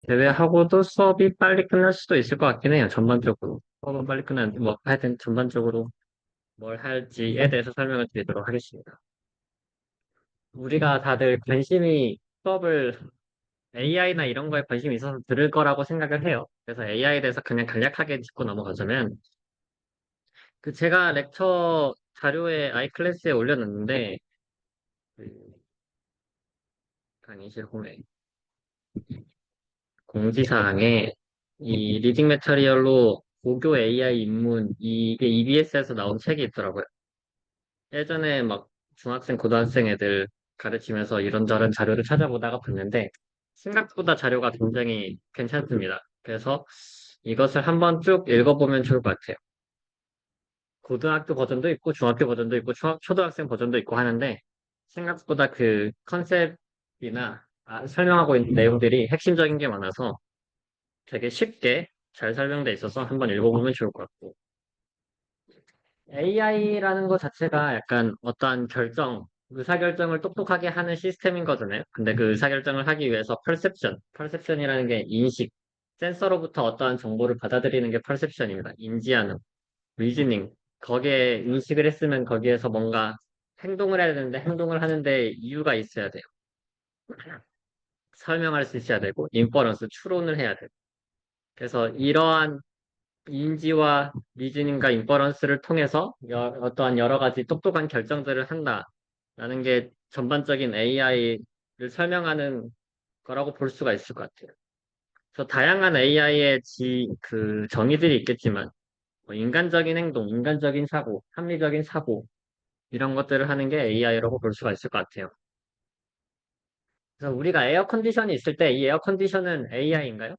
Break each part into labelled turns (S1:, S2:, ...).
S1: 제외하고도 수업이 빨리 끝날 수도 있을 것 같긴 해요. 전반적으로. 수업은 빨리 끝나는데, 뭐, 하여튼 전반적으로 뭘 할지에 대해서 설명을 드리도록 하겠습니다. 우리가 다들 관심이 수업을 AI나 이런 거에 관심이 있어서 들을 거라고 생각을 해요. 그래서 AI에 대해서 그냥 간략하게 짚고 넘어가자면, 그 제가 렉처 자료에 아이클래스에 올려놨는데, 그 강의실 홈에 공지사항에 이 리딩 매터리얼로 고교 AI 입문 이게 EBS에서 나온 책이 있더라고요. 예전에 막 중학생, 고등학생 애들 가르치면서 이런저런 자료를 찾아보다가 봤는데 생각보다 자료가 굉장히 괜찮습니다. 그래서 이것을 한번 쭉 읽어보면 좋을 것 같아요. 고등학교 버전도 있고 중학교 버전도 있고 초등학생 버전도 있고 하는데 생각보다 그 컨셉이나 설명하고 있는 내용들이 핵심적인 게 많아서 되게 쉽게 잘 설명돼 있어서 한번 읽어보면 좋을 것 같고 AI라는 것 자체가 약간 어떠한 의사결정을 똑똑하게 하는 시스템인 거잖아요. 근데 그 의사결정을 하기 위해서 퍼셉션이라는 게 인식, 센서로부터 어떠한 정보를 받아들이는 게 퍼셉션입니다. 인지하는, 리즈닝. 거기에 인식을 했으면 거기에서 뭔가 행동을 해야 되는데 행동을 하는데 이유가 있어야 돼요. 설명할 수 있어야 되고, 인퍼런스, 추론을 해야 돼요. 그래서 이러한 인지와 리즈닝과 인퍼런스를 통해서 어떠한 여러 가지 똑똑한 결정들을 한다라는 게 전반적인 AI를 설명하는 거라고 볼 수가 있을 것 같아요. 그래서 다양한 AI의 그 정의들이 있겠지만 뭐 인간적인 행동, 인간적인 사고, 합리적인 사고 이런 것들을 하는 게 AI라고 볼 수가 있을 것 같아요. 그래서 우리가 에어 컨디션이 있을 때 이 에어 컨디션은 AI인가요?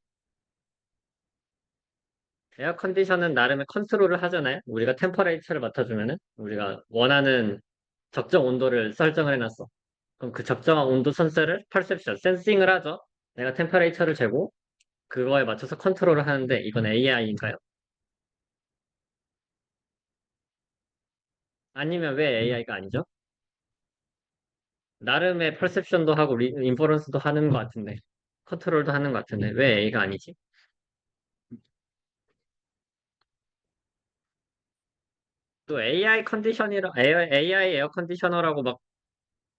S1: 에어 컨디션은 나름의 컨트롤을 하잖아요. 우리가 템퍼레이처를 맡아주면은 우리가 원하는 적정 온도를 설정을 해놨어. 그럼 그 적정한 온도 선서를 센싱을 하죠. 내가 템퍼레이처를 재고 그거에 맞춰서 컨트롤을 하는데 이건 AI인가요? 아니면 왜 AI가 아니죠? 나름의 퍼셉션도 하고 인퍼런스도 하는 것 같은데 컨트롤도 하는 것 같은데 왜 A가 아니지? 또 AI 에어 컨디셔너라고 막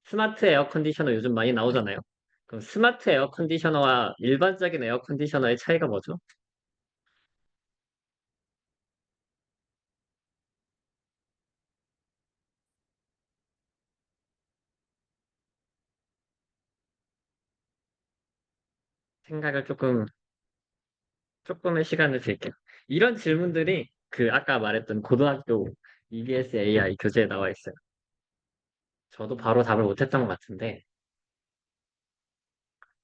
S1: 스마트 에어 컨디셔너 요즘 많이 나오잖아요. 그럼 스마트 에어 컨디셔너와 일반적인 에어 컨디셔너의 차이가 뭐죠? 생각을 조금의 시간을 드릴게요. 이런 질문들이 그 아까 말했던 고등학교 EBS AI 교재에 나와 있어요. 저도 바로 답을 못했던 것 같은데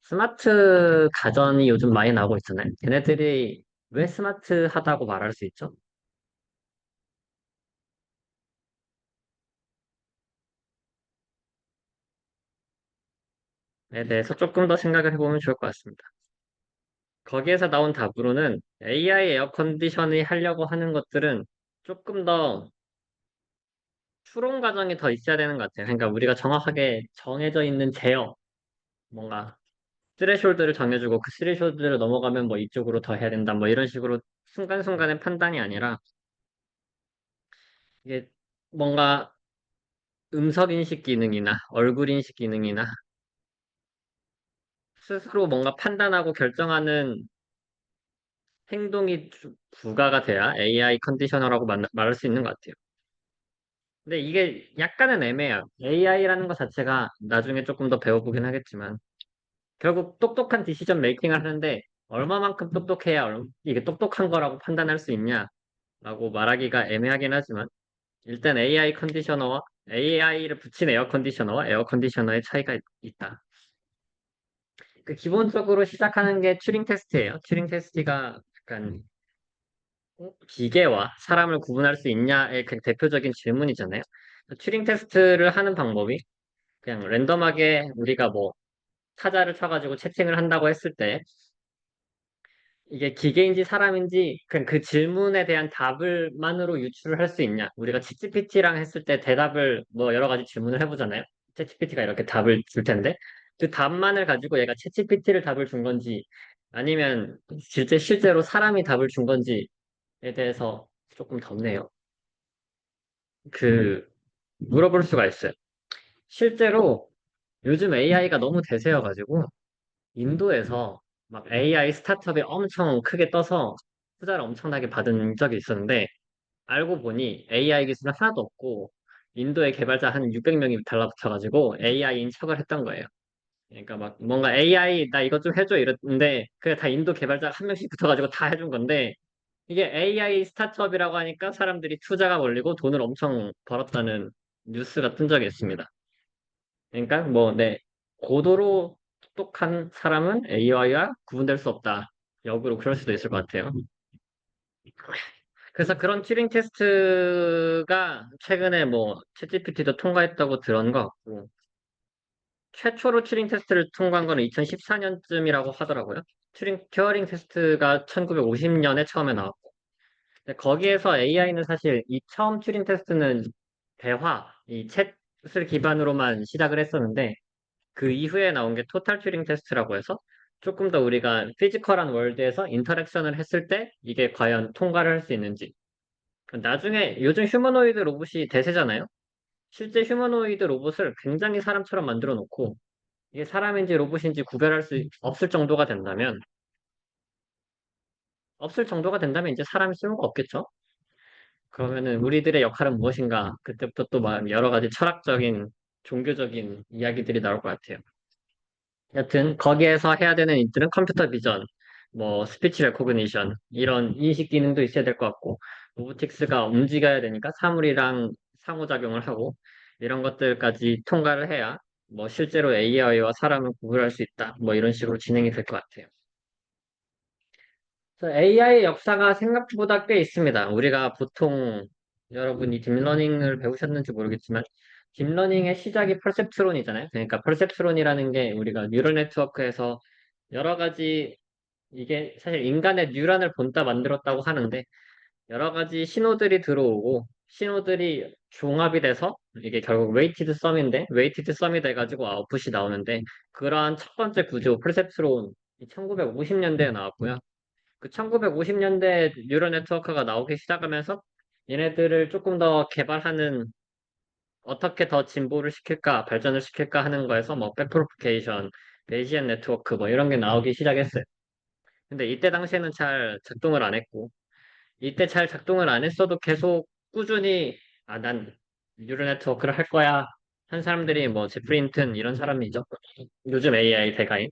S1: 스마트 가전이 요즘 많이 나오고 있잖아요. 걔네들이 왜 스마트하다고 말할 수 있죠? 에 대해서 조금 더 생각을 해보면 좋을 것 같습니다. 거기에서 나온 답으로는 AI 에어 컨디션이 하려고 하는 것들은 조금 더 추론 과정이 더 있어야 되는 것 같아요. 그러니까 우리가 정확하게 정해져 있는 뭔가 스레숄드를 정해주고 그 스레숄드를 넘어가면 뭐 이쪽으로 더 해야 된다 뭐 이런 식으로 순간순간의 판단이 아니라 이게 뭔가 음성 인식 기능이나 얼굴 인식 기능이나 스스로 뭔가 판단하고 결정하는 행동이 부가가 돼야 AI 컨디셔너라고 말할 수 있는 것 같아요. 근데 이게 약간은 애매해요. AI라는 것 자체가 나중에 조금 더 배워보긴 하겠지만 결국 똑똑한 디시전 메이킹을 하는데 얼마만큼 똑똑해야 이게 똑똑한 거라고 판단할 수 있냐라고 말하기가 애매하긴 하지만 일단 AI를 붙인 에어 컨디셔너와 에어 컨디셔너의 차이가 있다. 그 기본적으로 시작하는 게 튜링 테스트예요. 튜링 테스트가 약간 기계와 사람을 구분할 수 있냐의 그 대표적인 질문이잖아요. 튜링 테스트를 하는 방법이 그냥 랜덤하게 우리가 뭐 타자를 쳐가지고 채팅을 한다고 했을 때 이게 기계인지 사람인지 그냥 그 질문에 대한 답을만으로 유출을 할 수 있냐. 우리가 챗GPT랑 했을 때 대답을 뭐 여러 가지 질문을 해보잖아요. 챗GPT가 이렇게 답을 줄 텐데 그 답만을 가지고 얘가 챗GPT를 답을 준 건지 아니면 실제로 사람이 답을 준 건지에 대해서 조금 덥네요. 그, 물어볼 수가 있어요. 실제로 요즘 AI가 너무 대세여가지고, 인도에서 막 AI 스타트업이 엄청 크게 떠서 투자를 엄청나게 받은 적이 있었는데, 알고 보니 AI 기술은 하나도 없고, 인도의 개발자 한 600명이 달라붙어가지고 AI인 척을 했던 거예요. 그러니까 막 뭔가 AI 나 이것 좀 해줘 이랬는데, 그게 다 인도 개발자가 한 명씩 붙어가지고 다 해준 건데, 이게 AI 스타트업이라고 하니까 사람들이 투자가 몰리고 돈을 엄청 벌었다는 뉴스가 뜬 적이 있습니다. 그러니까 뭐, 네, 고도로 똑똑한 사람은 AI와 구분될 수 없다. 역으로 그럴 수도 있을 것 같아요. 그래서 그런 튜링 테스트가 최근에 뭐 챗GPT도 통과했다고 들은 것 같고, 최초로 튜링 테스트를 통과한 거는 2014년쯤이라고 하더라고요. 튜링 테스트가 1950년에 처음에 나왔고, 근데 거기에서 AI는 사실 이 처음 튜링 테스트는 대화, 이 챗을 기반으로만 시작을 했었는데, 그 이후에 나온 게 토탈 튜링 테스트라고 해서 조금 더 우리가 피지컬한 월드에서 인터랙션을 했을 때 이게 과연 통과를 할 수 있는지. 나중에 요즘 휴머노이드 로봇이 대세잖아요. 실제 휴머노이드 로봇을 굉장히 사람처럼 만들어 놓고 이게 사람인지 로봇인지 구별할 수 없을 정도가 된다면 이제 사람이 쓸모가 없겠죠? 그러면은 우리들의 역할은 무엇인가? 그때부터 또 막 여러 가지 철학적인 종교적인 이야기들이 나올 것 같아요. 여튼 거기에서 해야 되는 일들은 컴퓨터 비전, 뭐 스피치 레코그니션 이런 인식 기능도 있어야 될 것 같고 로보틱스가 움직여야 되니까 사물이랑 상호작용을 하고 이런 것들까지 통과를 해야 뭐 실제로 AI와 사람을 구분할 수 있다. 뭐 이런 식으로 진행이 될 것 같아요. AI의 역사가 생각보다 꽤 있습니다. 우리가 보통 여러분이 딥러닝을 배우셨는지 모르겠지만 딥러닝의 시작이 퍼셉트론이잖아요. 그러니까 퍼셉트론이라는 게 우리가 뉴럴 네트워크에서 여러 가지 이게 사실 인간의 뉴런을 본따 만들었다고 하는데 여러 가지 신호들이 들어오고 신호들이 종합이 돼서 이게 결국 웨이티드 썸인데 웨이티드 썸이 돼가지고 아웃풋이 나오는데 그러한 첫 번째 구조 퍼셉트론 1950년대에 나왔고요. 그 1950년대 뉴럴 네트워크가 나오기 시작하면서 얘네들을 조금 더 개발하는 어떻게 더 진보를 시킬까 발전을 시킬까 하는 거에서 뭐 백프로포케이션, 베이지언 네트워크 뭐 이런 게 나오기 시작했어요. 근데 이때 당시에는 잘 작동을 안 했고, 이때 잘 작동을 안 했어도 계속 꾸준히, 아, 난 뉴럴 네트워크를 할 거야. 한 사람들이 뭐, 제프리 힌튼 이런 사람이죠. 요즘 AI 대가인.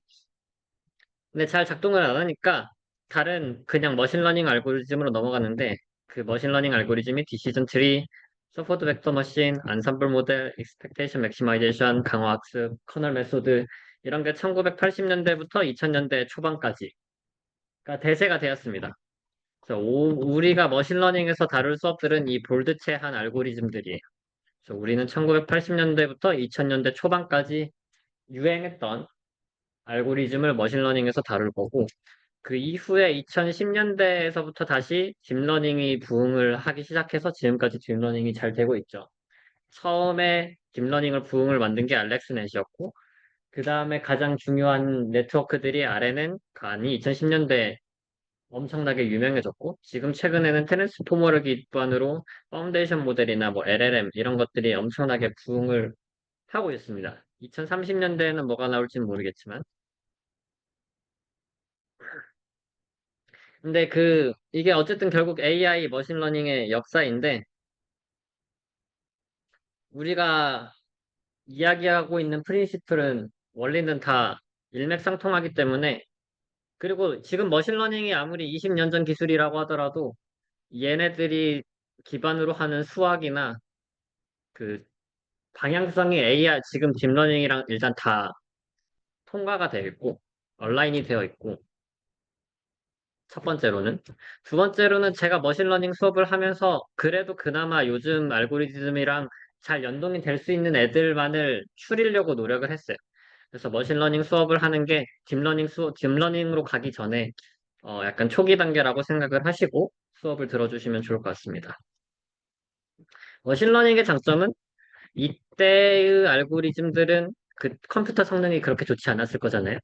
S1: 근데 잘 작동을 안 하니까 다른 그냥 머신러닝 알고리즘으로 넘어갔는데, 그 머신러닝 알고리즘이 디시전 트리, 서포트 벡터 머신, 안삼블 모델, 익스펙테이션 맥시마이제이션, 강화학습, 커널 메소드, 이런 게 1980년대부터 2000년대 초반까지 가 대세가 되었습니다. 그래서 우리가 머신러닝에서 다룰 수업들은 이 볼드체한 알고리즘들이에요. 그래서 우리는 1980년대부터 2000년대 초반까지 유행했던 알고리즘을 머신러닝에서 다룰 거고, 그 이후에 2010년대에서부터 다시 딥러닝이 부흥을 하기 시작해서 지금까지 딥러닝이 잘 되고 있죠. 처음에 딥러닝을 부흥을 만든 게 알렉스넷이었고, 그 다음에 가장 중요한 네트워크들이 RNN, 간이 2010년대 엄청나게 유명해졌고, 지금 최근에는 트랜스포머를 기반으로 파운데이션 모델이나 뭐 LLM 이런 것들이 엄청나게 부흥을 하고 있습니다. 2030년대에는 뭐가 나올지는 모르겠지만. 근데 이게 어쨌든 결국 AI 머신러닝의 역사인데, 우리가 이야기하고 있는 프린시플은, 원리는 다 일맥상통하기 때문에, 그리고 지금 머신러닝이 아무리 20년 전 기술이라고 하더라도, 얘네들이 기반으로 하는 수학이나 그 방향성이 AI, 지금 딥러닝이랑 일단 다 통과가 되어 있고, 온라인이 되어 있고, 첫 번째로는. 두 번째로는 제가 머신러닝 수업을 하면서 그래도 그나마 요즘 알고리즘이랑 잘 연동이 될 수 있는 애들만을 추리려고 노력을 했어요. 그래서 머신러닝 수업을 하는 게 딥러닝으로 가기 전에 약간 초기 단계라고 생각을 하시고 수업을 들어주시면 좋을 것 같습니다. 머신러닝의 장점은 이때의 알고리즘들은 그 컴퓨터 성능이 그렇게 좋지 않았을 거잖아요.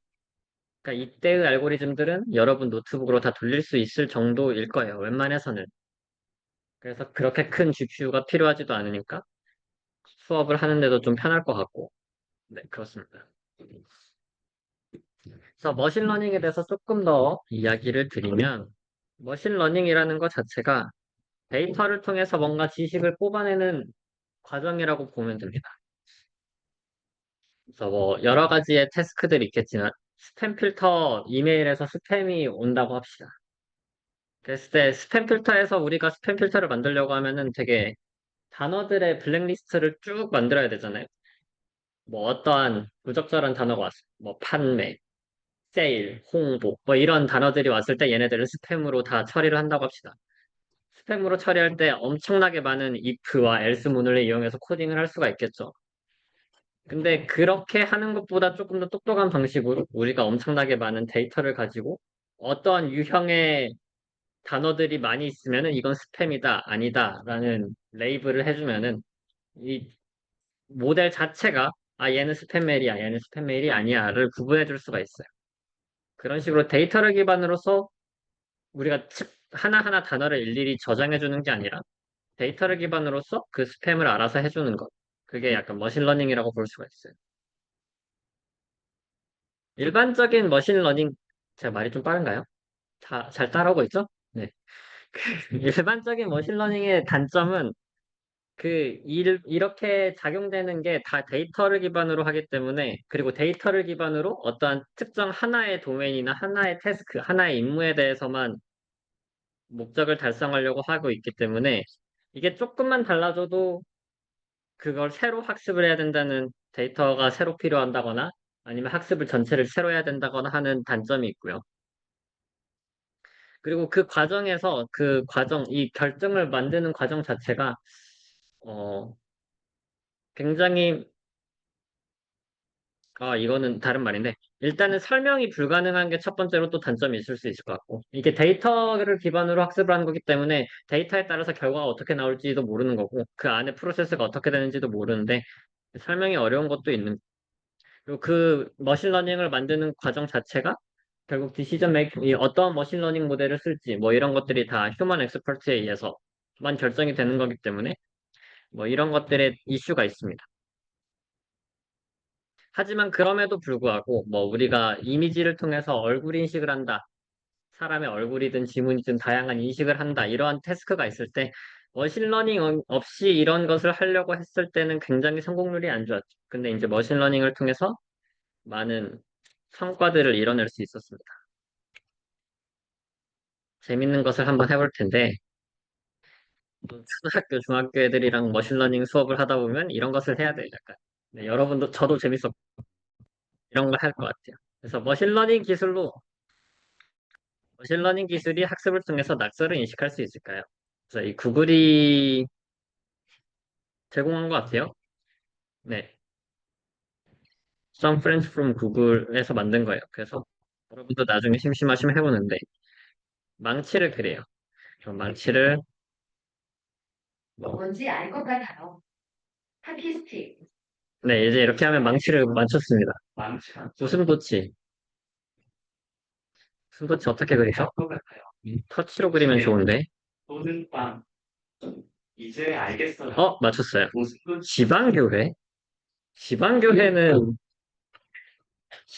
S1: 그러니까 이때의 알고리즘들은 여러분 노트북으로 다 돌릴 수 있을 정도일 거예요. 웬만해서는. 그래서 그렇게 큰 GPU가 필요하지도 않으니까 수업을 하는데도 좀 편할 것 같고. 네, 그렇습니다. 그래서 머신러닝에 대해서 조금 더 이야기를 드리면, 머신러닝이라는 것 자체가 데이터를 통해서 뭔가 지식을 뽑아내는 과정이라고 보면 됩니다. 그래서 뭐 여러 가지의 태스크들이 있겠지만, 스팸 필터 이메일에서 스팸이 온다고 합시다. 그랬을 때 스팸 필터에서 우리가 스팸 필터를 만들려고 하면은 되게 단어들의 블랙리스트를 쭉 만들어야 되잖아요. 뭐 어떠한 부적절한 단어가 왔어. 뭐 판매, 세일, 홍보, 뭐 이런 단어들이 왔을 때 얘네들을 스팸으로 다 처리를 한다고 합시다. 스팸으로 처리할 때 엄청나게 많은 if와 else 문을 이용해서 코딩을 할 수가 있겠죠. 근데 그렇게 하는 것보다 조금 더 똑똑한 방식으로 우리가 엄청나게 많은 데이터를 가지고 어떠한 유형의 단어들이 많이 있으면은 이건 스팸이다, 아니다라는 레이블을 해주면은 이 모델 자체가 아, 얘는 스팸 메일이야, 얘는 스팸 메일이 아니야를 구분해 줄 수가 있어요. 그런 식으로 데이터를 기반으로서 우리가 하나하나 단어를 일일이 저장해 주는 게 아니라 데이터를 기반으로서 그 스팸을 알아서 해주는 것. 그게 약간 머신러닝이라고 볼 수가 있어요. 일반적인 머신러닝, 제가 말이 좀 빠른가요? 잘 따라오고 있죠? 네. 일반적인 머신러닝의 단점은 이렇게 작용되는 게 다 데이터를 기반으로 하기 때문에, 그리고 데이터를 기반으로 어떠한 특정 하나의 도메인이나 하나의 태스크, 하나의 임무에 대해서만 목적을 달성하려고 하고 있기 때문에, 이게 조금만 달라져도 그걸 새로 학습을 해야 된다는 데이터가 새로 필요한다거나, 아니면 학습을 전체를 새로 해야 된다거나 하는 단점이 있고요. 그리고 그 과정에서 이 결정을 만드는 과정 자체가, 어, 굉장히 이거는 다른 말인데, 일단은 설명이 불가능한 게 첫 번째로 또 단점이 있을 수 있을 것 같고, 이게 데이터를 기반으로 학습을 하는 거기 때문에 데이터에 따라서 결과가 어떻게 나올지도 모르는 거고, 그 안에 프로세스가 어떻게 되는지도 모르는데, 설명이 어려운 것도 있는, 그리고 그 머신러닝을 만드는 과정 자체가 결국 디시전 메이킹, 이 어떤 머신러닝 모델을 쓸지, 뭐 이런 것들이 다 휴먼 엑스퍼트에 의해서만 결정이 되는 거기 때문에, 뭐 이런 것들의 이슈가 있습니다. 하지만 그럼에도 불구하고 뭐 우리가 이미지를 통해서 얼굴 인식을 한다. 사람의 얼굴이든 지문이든 다양한 인식을 한다. 이러한 태스크가 있을 때 머신러닝 없이 이런 것을 하려고 했을 때는 굉장히 성공률이 안 좋았죠. 근데 이제 머신러닝을 통해서 많은 성과들을 이뤄낼 수 있었습니다. 재밌는 것을 한번 해볼 텐데 초등학교, 중학교 애들이랑 머신러닝 수업을 하다 보면 이런 것을 해야 돼요. 약간. 네, 여러분도 저도 재밌었고 이런 걸 할 것 같아요. 그래서 머신러닝 기술이 학습을 통해서 낙서를 인식할 수 있을까요? 그래서 이 구글이 제공한 것 같아요. 네. Some Friends from Google에서 만든 거예요. 그래서 여러분도 나중에 심심하시면 해보는데 망치를 그래요. 그럼 망치를
S2: 뭔지 알 것 같아요. 하키스틱.
S1: 네, 이제 이렇게 하면 망치를 맞췄습니다. 웃음도치. 웃음도치 어떻게 그리죠? 터치로 그리면 좋은데.
S2: 이제 알겠어요.
S1: 맞췄어요. 지방교회? 지방교회는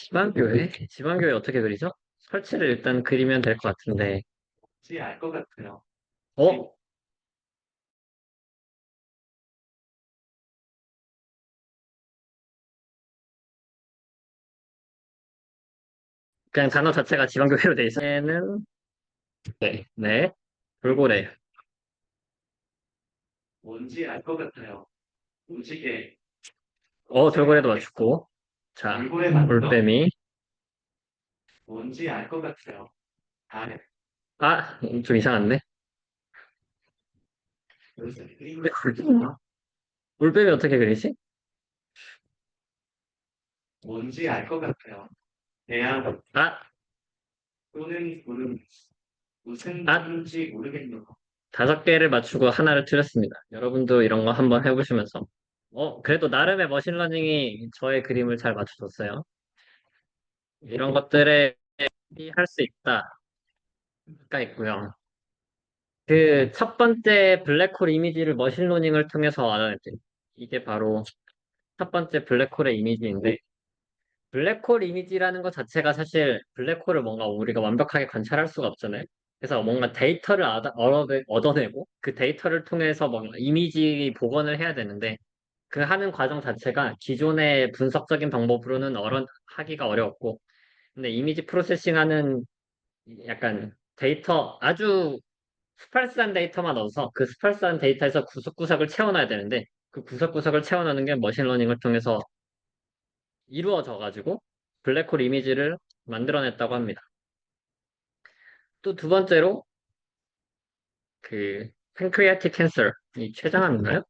S1: 지방교회 어떻게 그리죠? 설치를 일단 그리면 될 것 같은데.
S2: 뭔지 알 것 같아요.
S1: 어? 그냥 단어 자체가 지방교회로 돼 있어요. 얘는 네, 네, 돌고래.
S2: 뭔지 알 것 같아요. 무지개.
S1: 돌고래도 맞췄고. 자,
S2: 돌고래 맞죠?
S1: 올빼미.
S2: 뭔지 알 것 같아요. 달.
S1: 좀 이상한데?
S2: 무슨 그림.
S1: 올빼미 어떻게 그리지?
S2: 뭔지 알 것 같아요. 대양
S1: 아,
S2: 또는 구름. 무슨
S1: 아,
S2: 그림인지 모르겠네요.
S1: 5개를 맞추고 하나를 틀렸습니다. 여러분도 이런 거 한번 해보시면서. 그래도 나름의 머신러닝이 저의 그림을 잘 맞춰줬어요. 이런 것들에 할 수 있다가 있고요. 그 첫 번째 블랙홀 이미지를 머신러닝을 통해서 알아냈대요. 이게 바로 첫 번째 블랙홀의 이미지인데, 블랙홀 이미지라는 것 자체가 사실 블랙홀을 뭔가 우리가 완벽하게 관찰할 수가 없잖아요. 그래서 뭔가 데이터를 얻어내고 그 데이터를 통해서 뭔가 이미지 복원을 해야 되는데 그 하는 과정 자체가 기존의 분석적인 방법으로는 하기가 어려웠고 근데 이미지 프로세싱하는 약간 데이터 아주 스팔스한 데이터만 얻어서 그 스팔스한 데이터에서 구석구석을 채워놔야 되는데 그 구석구석을 채워넣는 게 머신러닝을 통해서 이루어져 가지고 블랙홀 이미지를 만들어냈다고 합니다. 또 두 번째로 그 팬크리아틱 캔서이 췌장암인가요?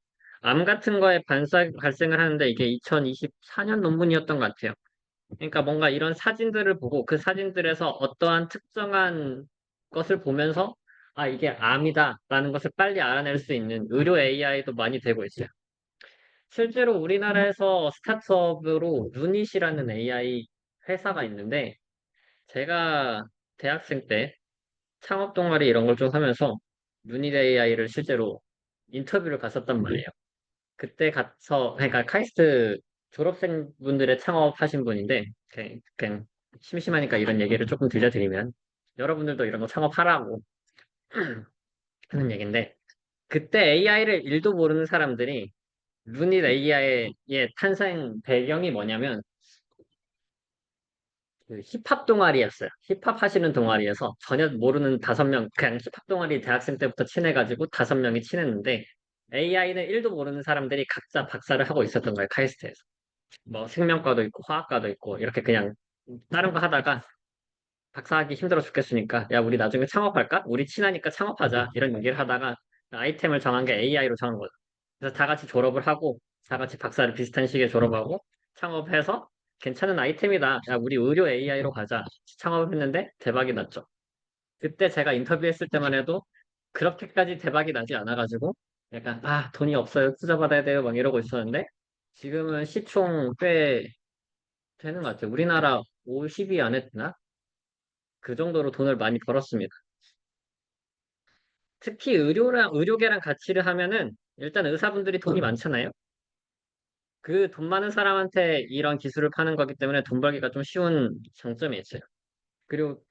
S1: 암 같은 거에 발생을 하는데 이게 2024년 논문이었던 것 같아요. 그러니까 뭔가 이런 사진들을 보고 그 사진들에서 어떠한 특정한 것을 보면서 아, 이게 암이다라는 것을 빨리 알아낼 수 있는 의료 AI도 많이 되고 있어요. 실제로 우리나라에서 스타트업으로 유닛이라는 AI 회사가 있는데 제가 대학생 때 창업 동아리 이런 걸 좀 하면서 유닛 AI를 실제로 인터뷰를 갔었단 말이에요. 그때 가서, 그러니까 카이스트 졸업생분들의 창업하신 분인데, 그냥 심심하니까 이런 얘기를 조금 들려드리면, 여러분들도 이런 거 창업하라고 하는 얘기인데, 그때 AI를 1도 모르는 사람들이 유닛 AI의 탄생 배경이 뭐냐면, 그 힙합 동아리였어요. 힙합 하시는 동아리에서 전혀 모르는 5명, 그냥 힙합 동아리 대학생 때부터 친해가지고 5명이 친했는데 AI는 1도 모르는 사람들이 각자 박사를 하고 있었던 거예요, 카이스트에서. 뭐 생명과도 있고 화학과도 있고 이렇게 그냥 다른 거 하다가 박사하기 힘들어 죽겠으니까 야, 우리 나중에 창업할까? 우리 친하니까 창업하자. 이런 얘기를 하다가 아이템을 정한 게 AI로 정한 거죠. 그래서 다 같이 졸업을 하고 다 같이 박사를 비슷한 시기에 졸업하고 창업해서 괜찮은 아이템이다. 야, 우리 의료 AI로 가자. 창업을 했는데 대박이 났죠. 그때 제가 인터뷰했을 때만 해도 그렇게까지 대박이 나지 않아가지고 약간 아, 돈이 없어요. 투자 받아야 돼요. 막 이러고 있었는데 지금은 시총 꽤 되는 것 같아요. 우리나라 50위 안에 드나? 그 정도로 돈을 많이 벌었습니다. 특히 의료계랑 같이를 하면은 일단 의사분들이 돈이 많잖아요. 그 돈 많은 사람한테 이런 기술을 파는 거기 때문에 돈 벌기가 좀 쉬운 장점이 있어요. 그리고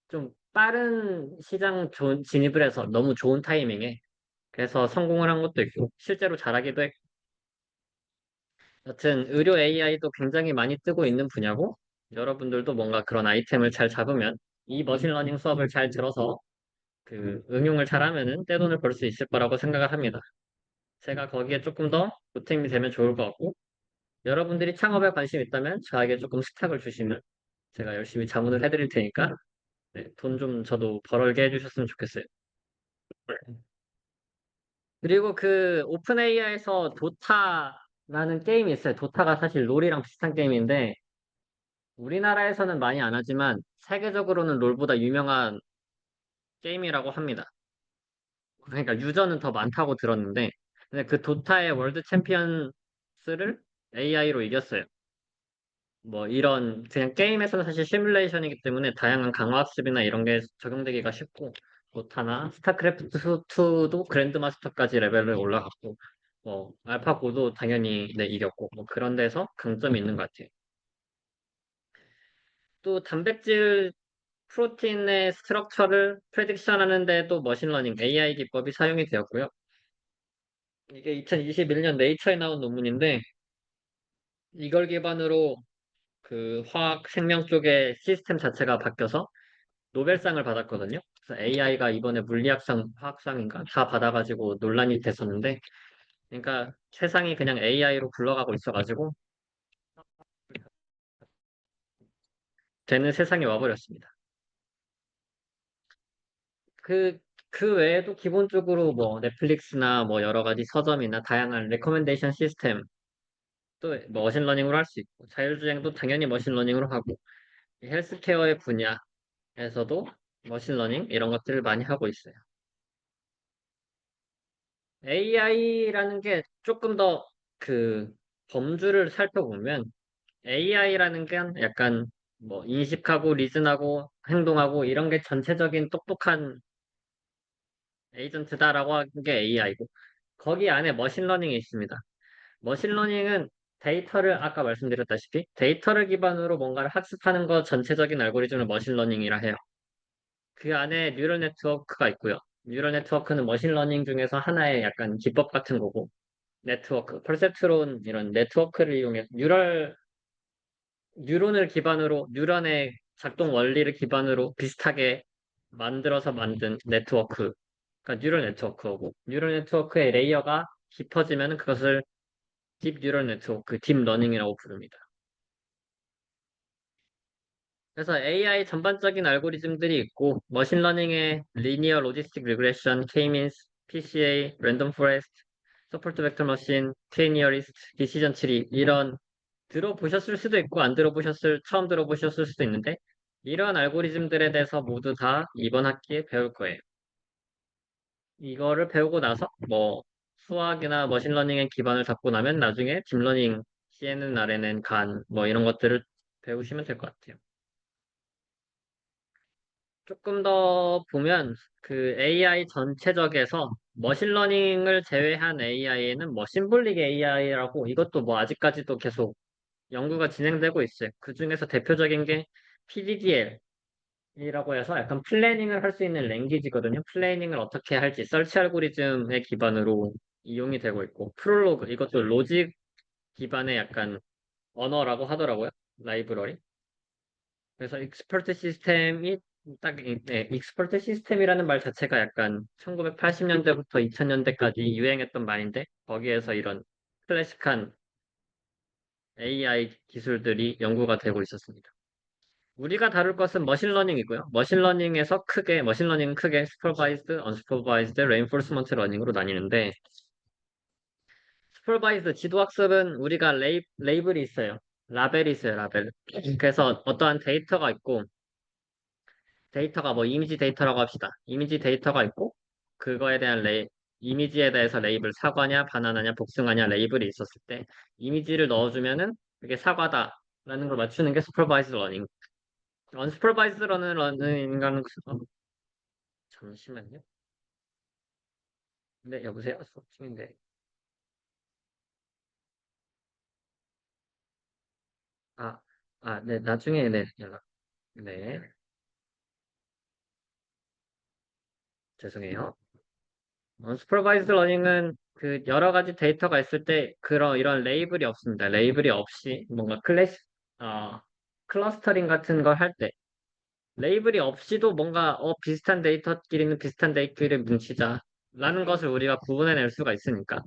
S1: 좀 빠른 진입을 해서 너무 좋은 타이밍에 그래서 성공을 한 것도 있고 실제로 잘하기도 했고 여튼 의료 AI도 굉장히 많이 뜨고 있는 분야고 여러분들도 뭔가 그런 아이템을 잘 잡으면 이 머신러닝 수업을 잘 들어서 그 응용을 잘하면은 떼돈을 벌 수 있을 거라고 생각을 합니다. 제가 거기에 조금 더 보탬이 되면 좋을 것 같고 여러분들이 창업에 관심 있다면 저에게 조금 스탁을 주시면 제가 열심히 자문을 해드릴 테니까 네, 돈 좀 저도 벌게 해주셨으면 좋겠어요. 그리고 그 오픈 AI에서 도타라는 게임이 있어요. 도타가 사실 롤이랑 비슷한 게임인데 우리나라에서는 많이 안 하지만 세계적으로는 롤보다 유명한 게임이라고 합니다. 그러니까 유저는 더 많다고 들었는데 근데 그 도타의 월드 챔피언스를 AI로 이겼어요. 뭐 이런 그냥 게임에서는 사실 시뮬레이션이기 때문에 다양한 강화학습이나 이런 게 적용되기가 쉽고 도타나 스타크래프트 2도 그랜드마스터까지 레벨을 올라갔고 뭐 알파고도 당연히 네, 이겼고 뭐 그런 데서 강점이 있는 것 같아요. 또 단백질 프로틴의 스트럭처를 프레딕션 하는데도 머신러닝 AI 기법이 사용이 되었고요. 이게 2021년 네이처에 나온 논문인데 이걸 기반으로 그 화학 생명 쪽의 시스템 자체가 바뀌어서 노벨상을 받았거든요. 그래서 AI가 이번에 물리학상, 화학상인가 다 받아가지고 논란이 됐었는데, 그러니까 세상이 그냥 AI로 굴러가고 있어가지고 되는 세상이 와버렸습니다. 그, 그 외에도 기본적으로 뭐 넷플릭스나 뭐 여러 가지 서점이나 다양한 레코멘데이션 시스템 또 머신러닝으로 할 수 있고 자율주행도 당연히 머신러닝으로 하고 헬스케어의 분야에서도 머신러닝 이런 것들을 많이 하고 있어요. AI라는 게 조금 더 그 범주를 살펴보면 AI라는 게 약간 뭐 인식하고 리즌하고 행동하고 이런 게 전체적인 똑똑한 에이전트다라고 하는 게 AI고 거기 안에 머신러닝이 있습니다. 머신러닝은 데이터를 아까 말씀드렸다시피 데이터를 기반으로 뭔가를 학습하는 것 전체적인 알고리즘을 머신러닝이라 해요. 그 안에 뉴럴 네트워크가 있고요. 뉴럴 네트워크는 머신러닝 중에서 하나의 약간 기법 같은 거고 네트워크, 퍼셉트론 이런 네트워크를 이용해 뉴런을 기반으로 뉴런의 작동 원리를 기반으로 비슷하게 만들어서 만든 네트워크, 그러니까 뉴럴 네트워크고 뉴럴 네트워크의 레이어가 깊어지면 그것을 딥 뉴럴 네트워크, 딥 러닝이라고 부릅니다. 그래서 AI 전반적인 알고리즘들이 있고 머신러닝의 리니어 로지스틱 리그레션, K-means, PCA, 랜덤 포레스트, 서포트 벡터 머신, 트레이니어리스트, 디시전 트리 이런 들어보셨을 수도 있고 안 들어보셨을 처음 들어보셨을 수도 있는데 이런 알고리즘들에 대해서 모두 다 이번 학기에 배울 거예요. 이거를 배우고 나서 뭐 수학이나 머신러닝의 기반을 잡고 나면 나중에 딥러닝, CNN, RNN, 간 뭐 이런 것들을 배우시면 될 것 같아요. 조금 더 보면 그 AI 전체적에서 머신러닝을 제외한 AI에는 뭐 심볼릭 AI라고 이것도 뭐 아직까지도 계속 연구가 진행되고 있어요. 그 중에서 대표적인 게 PDDL이라고 해서 약간 플래닝을 할 수 있는 랭귀지거든요. 플래닝을 어떻게 할지 서치 알고리즘의 기반으로 이용이 되고 있고 프롤로그 이것도 로직 기반의 약간 언어라고 하더라고요. 라이브러리. 그래서 익스퍼트 시스템이 익스퍼트 시스템이라는 말 자체가 약간 1980년대부터 2000년대까지 유행했던 말인데 거기에서 이런 클래식한 AI 기술들이 연구가 되고 있었습니다. 우리가 다룰 것은 머신러닝이고요. 머신러닝은 크게 슈퍼바이즈드, 언슈퍼바이즈드, 레인포스먼트 러닝으로 나뉘는데 슈퍼바이즈드 지도학습은 우리가 레이블이 있어요. 라벨이 있어요, 라벨. 그래서 어떠한 데이터가 있고 데이터가 뭐 이미지 데이터라고 합시다. 이미지 데이터가 있고 그거에 대한 이미지에 대해서 레이블 사과냐 바나나냐 복숭아냐 레이블이 있었을 때 이미지를 넣어주면은 이게 사과다라는 걸 맞추는 게 슈퍼바이즈 러닝. 언슈퍼바이즈 러닝이라는 잠시만요. 네, 여보세요? 수업 중인데. 아, 네, 나중에 네, 연락. 네, 죄송해요. 슈퍼바이즈 러닝은 그 여러 가지 데이터가 있을 때 그런 이런 레이블이 없습니다. 레이블이 없이 뭔가 클러스터링 같은 걸 할 때 레이블이 없이도 뭔가 비슷한 데이터끼리는 비슷한 데이터를 뭉치자라는 것을 우리가 구분해낼 수가 있으니까.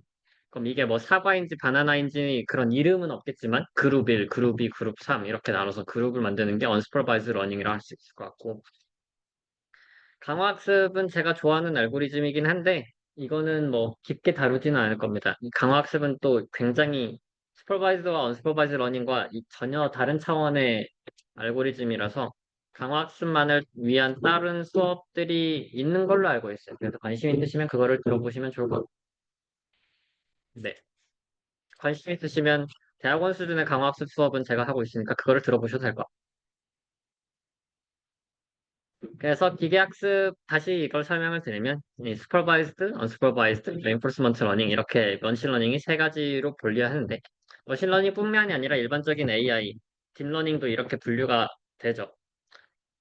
S1: 그럼 이게 뭐 사과인지 바나나인지 그런 이름은 없겠지만 그룹 1, 그룹 2, 그룹 3 이렇게 나눠서 그룹을 만드는 게 언스퍼바이즈 러닝이라 할 수 있을 것 같고 강화학습은 제가 좋아하는 알고리즘이긴 한데, 이거는 뭐 깊게 다루지는 않을 겁니다. 이 강화학습은 또 굉장히 슈퍼바이즈와 언슈퍼바이즈 러닝과 전혀 다른 차원의 알고리즘이라서 강화학습만을 위한 다른 수업들이 있는 걸로 알고 있어요. 그래서 관심 있으시면 그거를 들어보시면 좋을 것 같아요. 네. 관심 있으시면 대학원 수준의 강화학습 수업은 제가 하고 있으니까 그거를 들어보셔도 될 것 같아요. 그래서 기계학습 다시 이걸 설명을 드리면 이 supervised, unsupervised, reinforcement learning 이렇게 머신러닝이 세 가지로 분류하는데 머신러닝뿐만이 아니라 일반적인 AI, 딥러닝도 이렇게 분류가 되죠.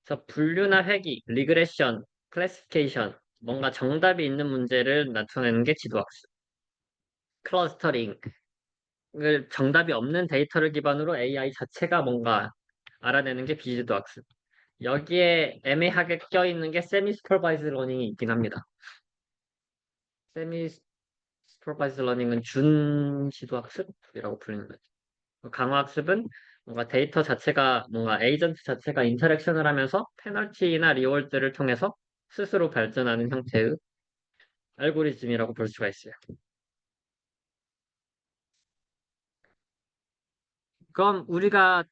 S1: 그래서 분류나 회귀, 리그레션, 클래시피케이션 뭔가 정답이 있는 문제를 나타내는 게 지도학습. 클러스터링을 정답이 없는 데이터를 기반으로 AI 자체가 뭔가 알아내는 게 비지도학습. 여기에 애매하게 껴있는 게 세미 슈퍼바이즈 러닝이 있긴 합니다. 세미 슈퍼바이즈 러닝은 준시도 학습이라고 불리는 거죠. 강화학습은 뭔가 데이터 자체가 뭔가 에이전트 자체가 인터랙션을 하면서 페널티나 리워드를 통해서 스스로 발전하는 형태의 알고리즘이라고 볼 수가 있어요. 그럼 우리가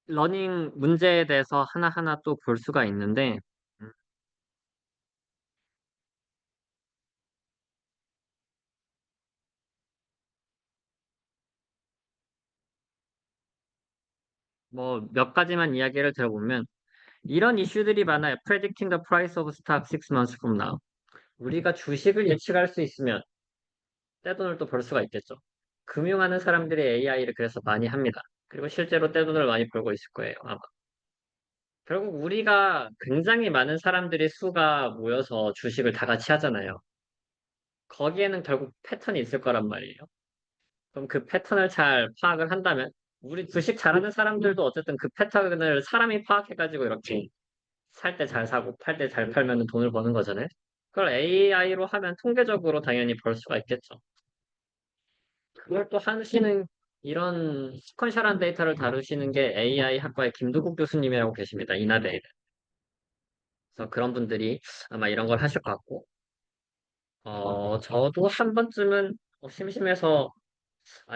S1: 러닝 문제에 대해서 하나하나 또 볼 수가 있는데 뭐 몇 가지만 이야기를 들어보면 이런 이슈들이 많아요. Predicting the price of stock 6 months from now. 우리가 주식을 예측할 수 있으면 떼돈을 또 벌 수가 있겠죠. 금융하는 사람들이 AI를 그래서 많이 합니다. 그리고 실제로 떼돈을 많이 벌고 있을 거예요, 아마. 결국 우리가 굉장히 많은 사람들의 수가 모여서 주식을 다 같이 하잖아요. 거기에는 결국 패턴이 있을 거란 말이에요. 그럼 그 패턴을 잘 파악을 한다면, 우리 주식 잘하는 사람들도 어쨌든 그 패턴을 사람이 파악해가지고 이렇게 살 때 잘 사고 팔 때 잘 팔면 돈을 버는 거잖아요. 그걸 AI로 하면 통계적으로 당연히 벌 수가 있겠죠. 그걸 또 하시는 이런 시퀀셜한 데이터를 다루시는 게 AI 학과의 김두국 교수님이라고 계십니다. 이나대에. 그래서 그런 분들이 아마 이런 걸 하실 것 같고, 저도 한 번쯤은 심심해서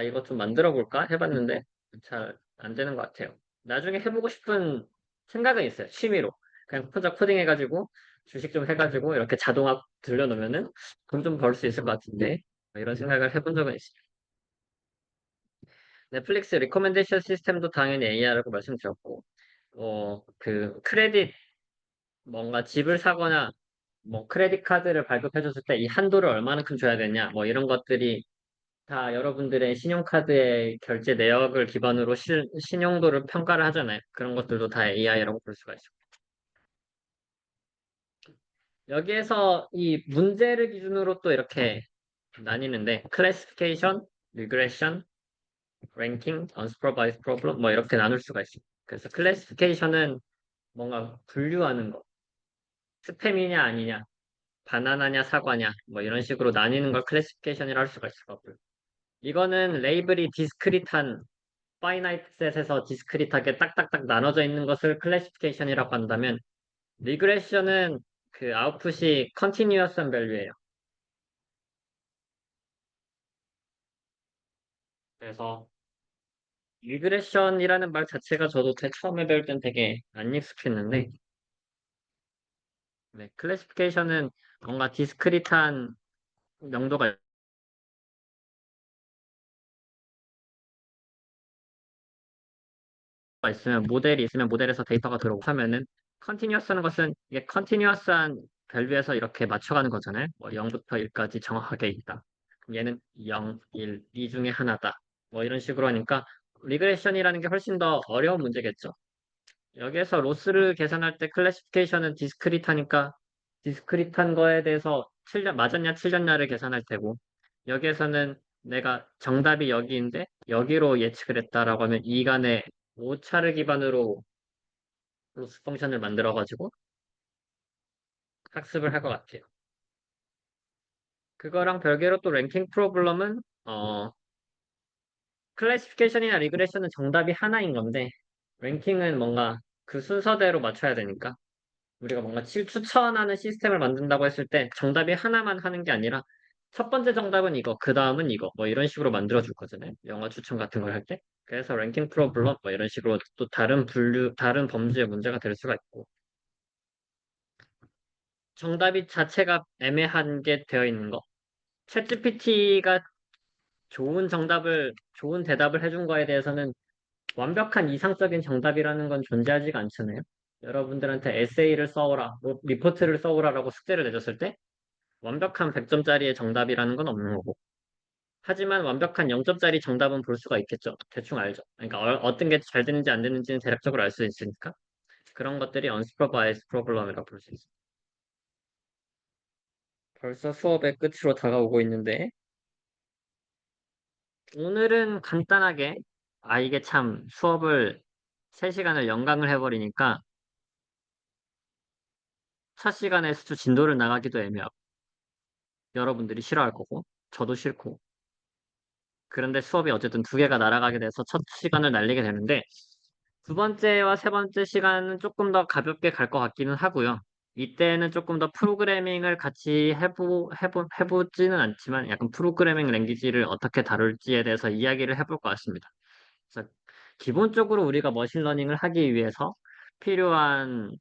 S1: 이거 좀 만들어 볼까 해봤는데 잘 안 되는 것 같아요. 나중에 해보고 싶은 생각은 있어요. 취미로. 그냥 혼자 코딩 해가지고 주식 좀 해가지고 이렇게 자동화 들려놓으면은 돈 좀 벌 수 있을 것 같은데 이런 생각을 해본 적은 있어요. 넷플릭스 리코멘데이션 시스템도 당연히 AI라고 말씀드렸고, 그 크레딧 뭔가 집을 사거나 뭐 크레딧 카드를 발급해줬을 때 이 한도를 얼마만큼 줘야 되냐 뭐 이런 것들이 다 여러분들의 신용카드의 결제 내역을 기반으로 신용도를 평가를 하잖아요. 그런 것들도 다 AI라고 볼 수가 있어요. 여기에서 이 문제를 기준으로 또 이렇게 나뉘는데 클래시피케이션, 리그레션, 랭킹, unsupervised problem 뭐 이렇게 나눌 수가 있어요. 그래서 클래시피케이션은 뭔가 분류하는 거, 스팸이냐 아니냐, 바나나냐 사과냐 뭐 이런 식으로 나뉘는 걸 클래시피케이션이라 할 수가 있을 것 같고요. 이거는 레이블이 디스크릿한 파이나이트 셋에서 디스크릿하게 딱딱딱 나눠져 있는 것을 클래시피케이션이라고 한다면 리그레션은 그 아웃풋이 컨티뉴어스한 밸류예요. 그래서 리그레션이라는 말 자체가 저도 처음에 배울 땐 되게 안 익숙했는데 네, 클래시피케이션은 뭔가 디스크릿한 명도가 있으면 모델이 있으면 모델에서 데이터가 들어오고 하면은 컨티뉴어스한 것은 이게 컨티뉴어스한 밸류에서 이렇게 맞춰가는 거잖아요. 뭐 0부터 1까지 정확하게 있다. 그럼 얘는 0, 1, 2 중에 하나다. 뭐 이런 식으로 하니까 리그레션이라는 게 훨씬 더 어려운 문제겠죠. 여기에서 로스를 계산할 때 클래시피케이션은 디스크릿하니까 디스크릿한 거에 대해서 맞았냐 틀렸냐를 계산할 테고 여기에서는 내가 정답이 여기인데 여기로 예측을 했다라고 하면 이간의 오차를 기반으로 로스 펑션을 만들어가지고 학습을 할 것 같아요. 그거랑 별개로 또 랭킹 프로블럼은 클래시피케이션이나 리그레션은 정답이 하나인 건데 랭킹은 뭔가 그 순서대로 맞춰야 되니까 우리가 뭔가 추천하는 시스템을 만든다고 했을 때 정답이 하나만 하는 게 아니라 첫 번째 정답은 이거, 그 다음은 이거, 뭐 이런 식으로 만들어줄 거잖아요. 영화 추천 같은 걸 할 때. 그래서 랭킹 프로블럼, 뭐 이런 식으로 또 다른 다른 범주의 문제가 될 수가 있고. 정답이 자체가 애매한 게 되어 있는 거. 챗GPT가 좋은 대답을 해준 거에 대해서는 완벽한 이상적인 정답이라는 건 존재하지가 않잖아요. 여러분들한테 에세이를 써오라, 뭐 리포트를 써오라라고 숙제를 내줬을 때 완벽한 100점짜리의 정답이라는 건 없는 거고. 하지만 완벽한 0점짜리 정답은 볼 수가 있겠죠. 대충 알죠. 그러니까 어떤 게 잘 되는지 안 되는지는 대략적으로 알 수 있으니까. 그런 것들이 unsupervised problem이라고 볼 수 있어요. 벌써 수업의 끝으로 다가오고 있는데, 오늘은 간단하게, 이게 참 수업을 3시간을 연강을 해버리니까 첫 시간에 수주 진도를 나가기도 애매하고, 여러분들이 싫어할 거고, 저도 싫고, 그런데 수업이 어쨌든 2개가 날아가게 돼서 첫 시간을 날리게 되는데, 두 번째와 세 번째 시간은 조금 더 가볍게 갈 것 같기는 하고요. 이때는 조금 더 프로그래밍을 같이 해보지는 않지만 약간 프로그래밍 랭귀지를 어떻게 다룰지에 대해서 이야기를 해볼 것 같습니다. 그래서 기본적으로 우리가 머신러닝을 하기 위해서 필요한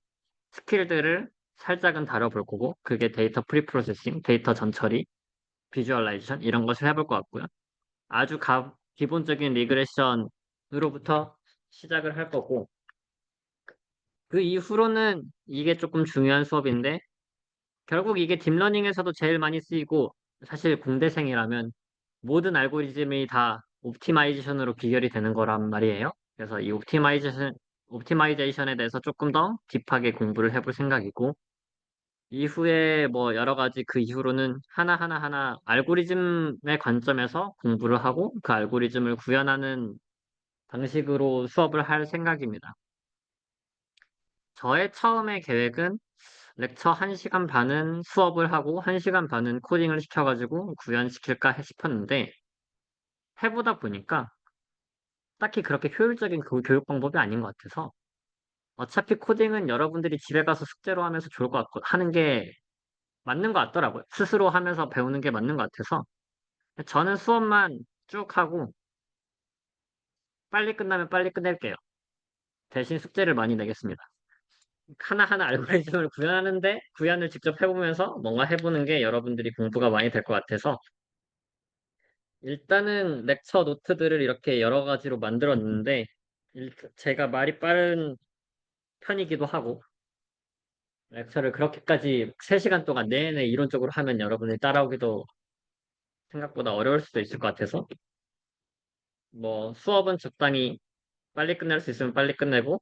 S1: 스킬들을 살짝은 다뤄볼 거고, 그게 데이터 프리프로세싱, 데이터 전처리, 비주얼라이제이션 이런 것을 해볼 것 같고요. 아주 기본적인 리그레션으로부터 시작을 할 거고, 그 이후로는 이게 조금 중요한 수업인데, 결국 이게 딥러닝에서도 제일 많이 쓰이고, 사실 공대생이라면 모든 알고리즘이 다 옵티마이제이션으로 귀결이 되는 거란 말이에요. 그래서 이 옵티마이제이션에 대해서 조금 더 딥하게 공부를 해볼 생각이고, 이후에 뭐 여러 가지 그 이후로는 하나하나 알고리즘의 관점에서 공부를 하고 그 알고리즘을 구현하는 방식으로 수업을 할 생각입니다. 저의 처음의 계획은 렉처 1시간 반은 수업을 하고 1시간 반은 코딩을 시켜가지고 구현시킬까 싶었는데 해보다 보니까 딱히 그렇게 효율적인 그 교육 방법이 아닌 것 같아서 어차피 코딩은 여러분들이 집에 가서 숙제로 하면서 좋을 것 같고 하는 게 맞는 것 같더라고요. 스스로 하면서 배우는 게 맞는 것 같아서 저는 수업만 쭉 하고 빨리 끝나면 빨리 끝낼게요. 대신 숙제를 많이 내겠습니다. 하나하나 알고리즘을 구현하는데 구현을 직접 해보면서 뭔가 해보는 게 여러분들이 공부가 많이 될 것 같아서 일단은 렉처 노트들을 이렇게 여러 가지로 만들었는데 제가 말이 빠른 편이기도 하고 렉처를 그렇게까지 3시간 동안 내내 이론적으로 하면 여러분이 따라오기도 생각보다 어려울 수도 있을 것 같아서 뭐 수업은 적당히 빨리 끝낼 수 있으면 빨리 끝내고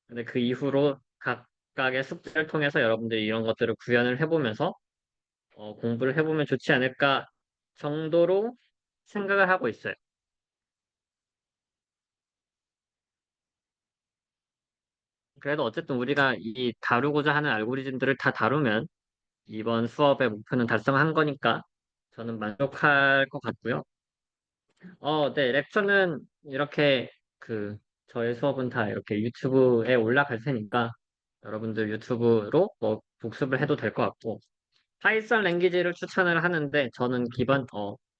S1: 근데 그 이후로 각각의 숙제를 통해서 여러분들이 이런 것들을 구현을 해보면서 공부를 해보면 좋지 않을까 정도로 생각을 하고 있어요. 그래도 어쨌든 우리가 이 다루고자 하는 알고리즘들을 다 다루면 이번 수업의 목표는 달성한 거니까 저는 만족할 것 같고요. 네, 렉처는 이렇게 저의 수업은 다 이렇게 유튜브에 올라갈 테니까 여러분들 유튜브로 뭐 복습을 해도 될 것 같고 파이썬 랭귀지를 추천을 하는데 저는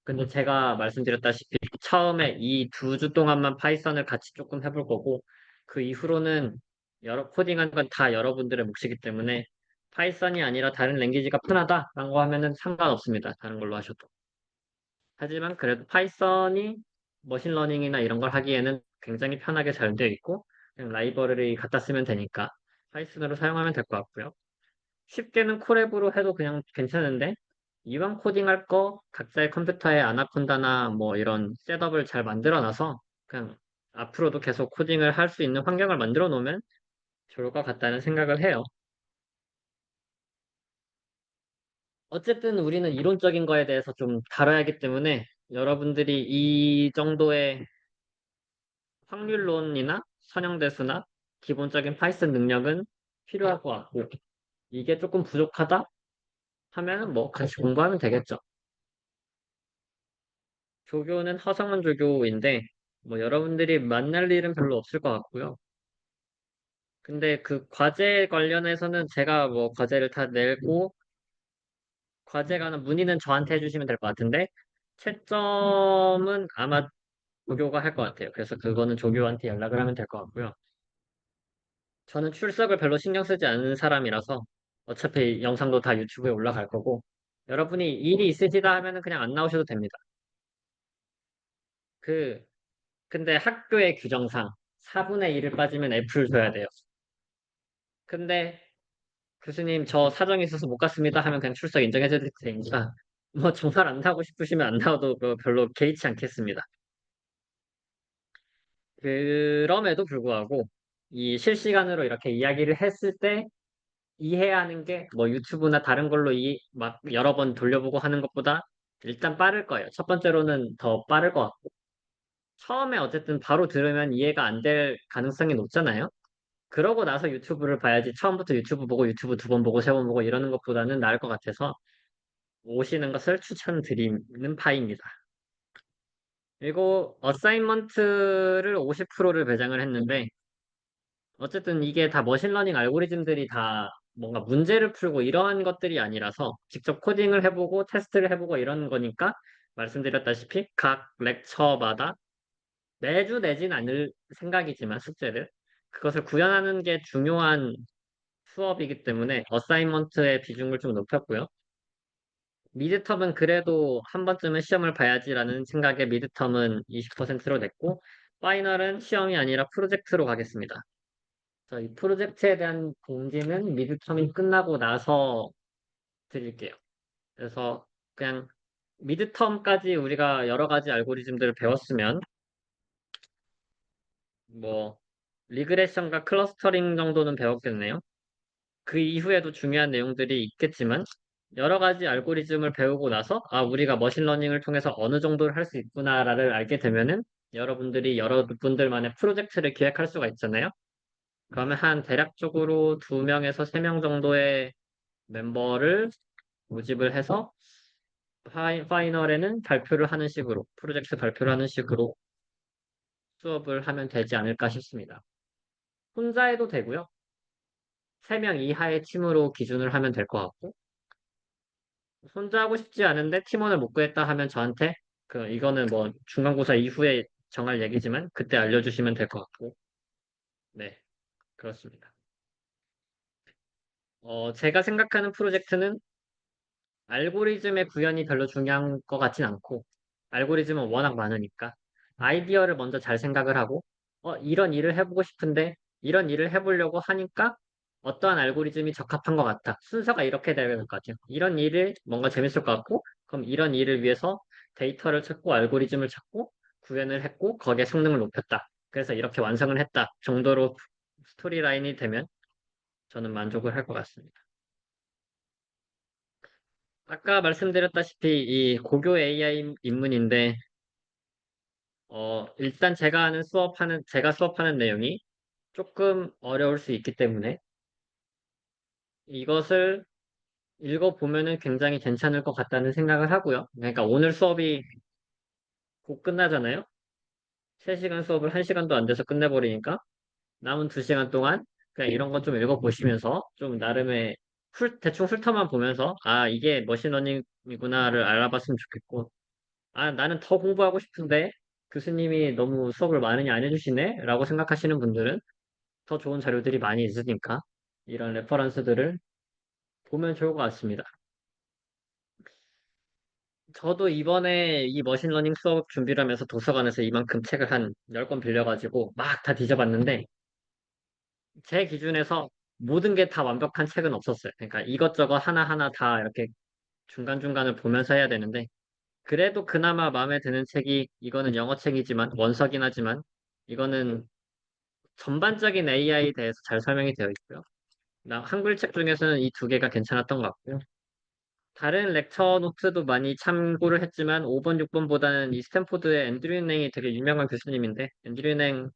S1: 근데 제가 말씀드렸다시피 처음에 이 2주 동안만 파이썬을 같이 조금 해볼 거고 그 이후로는 여러 코딩하는 건 다 여러분들의 몫이기 때문에 파이썬이 아니라 다른 랭귀지가 편하다라는 거 하면은 상관없습니다. 다른 걸로 하셔도. 하지만 그래도 파이썬이 머신러닝이나 이런 걸 하기에는 굉장히 편하게 잘 되어 있고 그냥 라이브러리 갖다 쓰면 되니까 파이썬으로 사용하면 될 것 같고요. 쉽게는 콜앱으로 해도 그냥 괜찮은데 이왕 코딩할 거 각자의 컴퓨터에 아나콘다나 뭐 이런 셋업을 잘 만들어 놔서 그냥 앞으로도 계속 코딩을 할 수 있는 환경을 만들어 놓으면 좋을 것 같다는 생각을 해요. 어쨌든 우리는 이론적인 거에 대해서 좀 다뤄야 하기 때문에 여러분들이 이 정도의 확률론이나 선형대수나 기본적인 파이썬 능력은 필요할 것 같고 이게 조금 부족하다 하면 뭐 같이 공부하면 되겠죠. 조교는 허성은 조교인데 뭐 여러분들이 만날 일은 별로 없을 것 같고요. 근데 그 과제 관련해서는 제가 뭐 과제를 다 내고 과제 관한 문의는 저한테 해주시면 될 것 같은데 채점은 아마 조교가 할 것 같아요. 그래서 그거는 조교한테 연락을 하면 될 것 같고요. 저는 출석을 별로 신경 쓰지 않는 사람이라서 어차피 영상도 다 유튜브에 올라갈 거고 여러분이 일이 있으시다 하면은 그냥 안 나오셔도 됩니다. 그 근데 학교의 규정상 4분의 1을 빠지면 F를 줘야 돼요. 근데 교수님 저 사정이 있어서 못 갔습니다 하면 그냥 출석 인정해 드릴 테니까 뭐 정말 안 나오고 싶으시면 안 나와도 뭐 별로 개의치 않겠습니다. 그럼에도 불구하고 이 실시간으로 이렇게 이야기를 했을 때 이해해야 하는 게 뭐 유튜브나 다른 걸로 막 여러 번 돌려보고 하는 것보다 일단 빠를 거예요. 첫 번째로는 더 빠를 것 같고 처음에 어쨌든 바로 들으면 이해가 안 될 가능성이 높잖아요. 그러고 나서 유튜브를 봐야지 처음부터 유튜브 보고 유튜브 2번 보고 3번 보고 이러는 것보다는 나을 것 같아서 오시는 것을 추천드리는 파입니다. 그리고 어사인먼트를 50%를 배정을 했는데 어쨌든 이게 다 머신러닝 알고리즘들이 다 뭔가 문제를 풀고 이러한 것들이 아니라서 직접 코딩을 해보고 테스트를 해보고 이런 거니까 말씀드렸다시피 각 렉처마다 매주 내진 않을 생각이지만 숙제를 그것을 구현하는 게 중요한 수업이기 때문에 어사이먼트의 비중을 좀 높였고요. 미드텀은 그래도 한 번쯤은 시험을 봐야지라는 생각에 미드텀은 20%로 냈고 파이널은 시험이 아니라 프로젝트로 가겠습니다. 저희 프로젝트에 대한 공지는 미드텀이 끝나고 나서 드릴게요. 그래서 그냥 미드텀까지 우리가 여러 가지 알고리즘들을 배웠으면 뭐 리그레션과 클러스터링 정도는 배웠겠네요. 그 이후에도 중요한 내용들이 있겠지만 여러 가지 알고리즘을 배우고 나서 아, 우리가 머신러닝을 통해서 어느 정도를 할 수 있구나를 알게 되면은 여러분들이 여러분들만의 프로젝트를 기획할 수가 있잖아요. 그러면 한 대략적으로 2명에서 3명 정도의 멤버를 모집을 해서 파이널에는 발표를 하는 식으로, 프로젝트 발표를 하는 식으로 수업을 하면 되지 않을까 싶습니다. 혼자 해도 되고요. 3명 이하의 팀으로 기준을 하면 될 것 같고, 혼자 하고 싶지 않은데 팀원을 못 구했다 하면 저한테 이거는 뭐 중간고사 이후에 정할 얘기지만 그때 알려주시면 될 것 같고, 네, 그렇습니다. 제가 생각하는 프로젝트는 알고리즘의 구현이 별로 중요한 것 같진 않고, 알고리즘은 워낙 많으니까, 아이디어를 먼저 잘 생각을 하고, 이런 일을 해보고 싶은데, 이런 일을 해보려고 하니까, 어떠한 알고리즘이 적합한 것 같아. 순서가 이렇게 되야 될 것 같아요. 이런 일을 뭔가 재밌을 것 같고, 그럼 이런 일을 위해서 데이터를 찾고, 알고리즘을 찾고, 구현을 했고, 거기에 성능을 높였다. 그래서 이렇게 완성을 했다. 정도로 스토리 라인이 되면 저는 만족을 할 것 같습니다. 아까 말씀드렸다시피 이 고교 AI 입문인데 일단 제가 수업하는 내용이 조금 어려울 수 있기 때문에 이것을 읽어보면은 굉장히 괜찮을 것 같다는 생각을 하고요. 그러니까 오늘 수업이 곧 끝나잖아요. 3시간 수업을 1시간도 안 돼서 끝내버리니까 남은 2시간 동안 그냥 이런 것 좀 읽어보시면서 좀 나름의 대충 훑어만 보면서 아, 이게 머신러닝이구나를 알아봤으면 좋겠고 아, 나는 더 공부하고 싶은데 교수님이 너무 수업을 많이 안 해주시네? 라고 생각하시는 분들은 더 좋은 자료들이 많이 있으니까 이런 레퍼런스들을 보면 좋을 것 같습니다. 저도 이번에 이 머신러닝 수업 준비를 하면서 도서관에서 이만큼 책을 한 10권 빌려가지고 막 다 뒤져봤는데 제 기준에서 모든 게 다 완벽한 책은 없었어요. 그러니까 이것저것 하나하나 다 이렇게 중간중간을 보면서 해야 되는데 그래도 그나마 마음에 드는 책이 이거는 영어 책이지만 원서긴 하지만 이거는 전반적인 AI에 대해서 잘 설명이 되어 있고요. 한글 책 중에서는 이 2개가 괜찮았던 것 같고요. 다른 렉처 노트도 많이 참고를 했지만 5번, 6번보다는 이 스탠포드의 앤드류 냉이 되게 유명한 교수님인데 앤드류 냉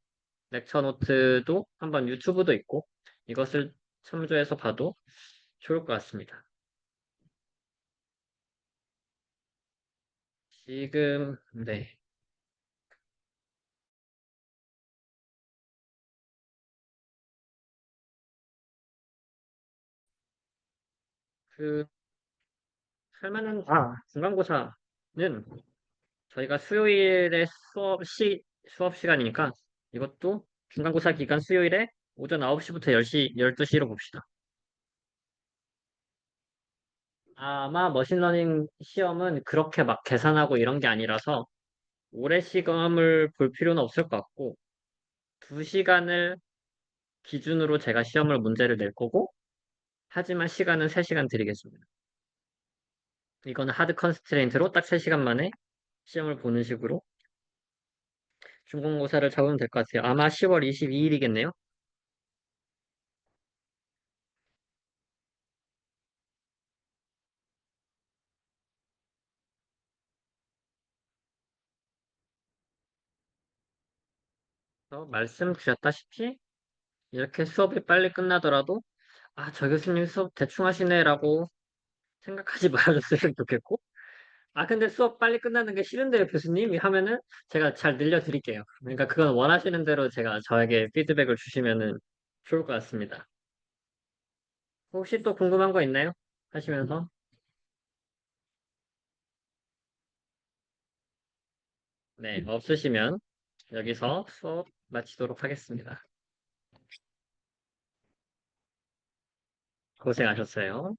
S1: 렉처 노트도 한번 유튜브도 있고 이것을 참조해서 봐도 좋을 것 같습니다. 지금 네. 그 할 만한 중간고사는 저희가 수요일에 수업 시간이니까 이것도 중간고사 기간 수요일에 오전 9시부터 10시, 12시로 봅시다. 아마 머신러닝 시험은 그렇게 막 계산하고 이런 게 아니라서 오래 시험을 볼 필요는 없을 것 같고 2시간을 기준으로 제가 시험을 문제를 낼 거고 하지만 시간은 3시간 드리겠습니다. 이거는 하드 컨스트레인트로 딱 3시간 만에 시험을 보는 식으로 중간고사를 잡으면 될 것 같아요. 아마 10월 22일이겠네요. 말씀드렸다시피 이렇게 수업이 빨리 끝나더라도 아, 저 교수님 수업 대충 하시네라고 생각하지 말아줬으면 좋겠고 근데 수업 빨리 끝나는 게 싫은데요, 교수님이 하면은 제가 잘 늘려드릴게요. 그러니까 그건 원하시는 대로 제가 저에게 피드백을 주시면은 좋을 것 같습니다. 혹시 또 궁금한 거 있나요? 하시면서 네, 없으시면 여기서 수업 마치도록 하겠습니다. 고생하셨어요.